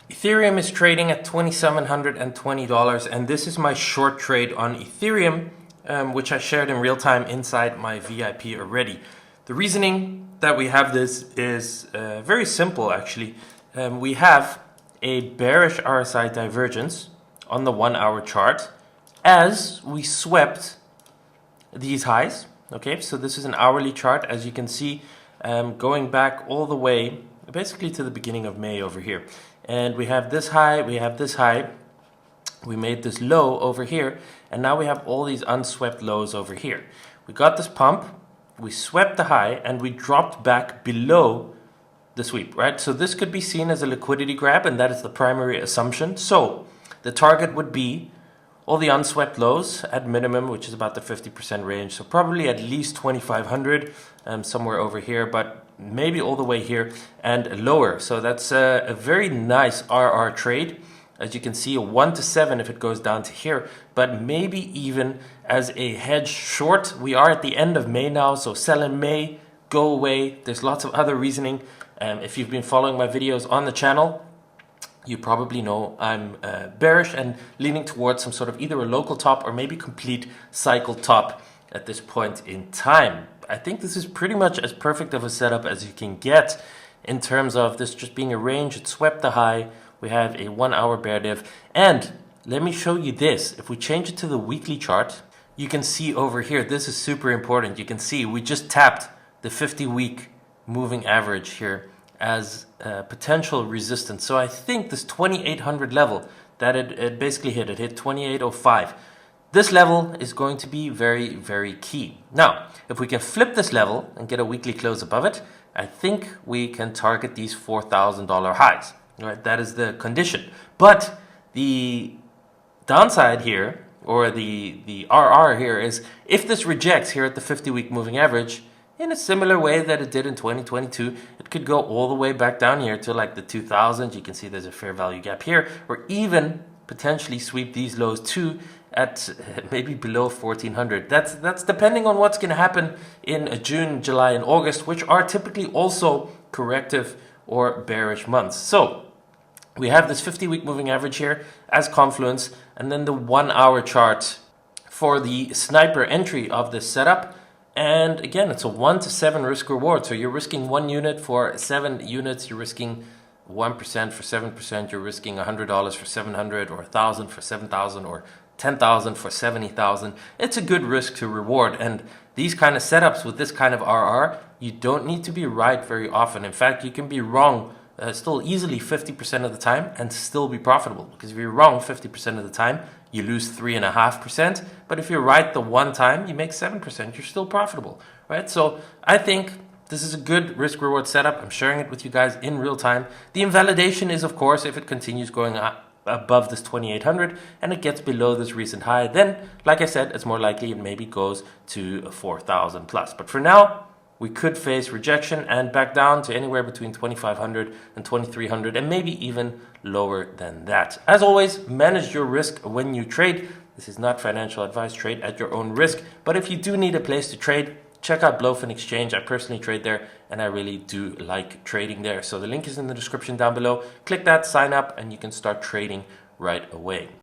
Ethereum is trading at $2,720, and this is my short trade on Ethereum, which I shared in real time inside my VIP already. The reasoning that we have this is very simple, actually. We have a bearish RSI divergence on the 1 hour chart as we swept these highs. Okay, so this is an hourly chart, as you can see, going back all the way basically to the beginning of May over here. And we have this high, we have this high, we made this low over here, and now we have all these unswept lows over here. We got this pump, we swept the high, and we dropped back below the sweep, right? So this could be seen as a liquidity grab, and that is the primary assumption. So the target would be all the unswept lows at minimum, which is about the 50% range. So probably at least 2,500, somewhere over here, but maybe all the way here and lower. So that's a very nice RR trade. As you can see, a 1 to 7 if it goes down to here, but maybe even as a hedge short. We are at the end of May now, so sell in May, go away. There's lots of other reasoning. If you've been following my videos on the channel, you probably know I'm bearish and leaning towards some sort of either a local top or maybe complete cycle top at this point in time. I think this is pretty much as perfect of a setup as you can get in terms of this just being a range. It swept the high. We have a 1 hour bear div. And let me show you this. If we change it to the weekly chart, you can see over here, this is super important. You can see we just tapped the 50-week moving average here as potential resistance. So I think this 2,800 level that it basically hit 2,805. This level is going to be very, very key. Now, if we can flip this level and get a weekly close above it, I think we can target these $4,000 highs. Right, that is the condition. But the downside here, or the RR here, is if this rejects here at the 50-week moving average, in a similar way that it did in 2022, it could go all the way back down here to like the 2,000. You can see there's a fair value gap here, or even potentially sweep these lows too at maybe below 1,400. That's depending on what's going to happen in June, July, and August, which are typically also corrective or bearish months. So we have this 50-week moving average here as confluence, and then the 1 hour chart for the sniper entry of this setup. And again, it's a 1 to 7 risk reward. So you're risking 1 unit for 7 units. You're risking 1% for 7%. You're risking $100 for 700, or 1,000 for 7,000, or 10,000 for 70,000. It's a good risk to reward. And these kind of setups with this kind of RR, you don't need to be right very often. In fact, you can be wrong still easily 50% of the time and still be profitable. Because if you're wrong 50% of the time, you lose 3.5%. But if you're right the one time, you make 7%. You're still profitable, right? So I think this is a good risk reward setup. I'm sharing it with you guys in real time. The invalidation is, of course, if it continues going up above this 2,800 and it gets below this recent high, then like I said, it's more likely it maybe goes to 4,000 plus. But for now, we could face rejection and back down to anywhere between 2,500 and 2,300, and maybe even lower than that. As always, manage your risk when you trade. This is not financial advice. Trade at your own risk. But if you do need a place to trade, check out Blofin Exchange. I personally trade there, and I really do like trading there. So the link is in the description down below. Click that, sign up, and you can start trading right away.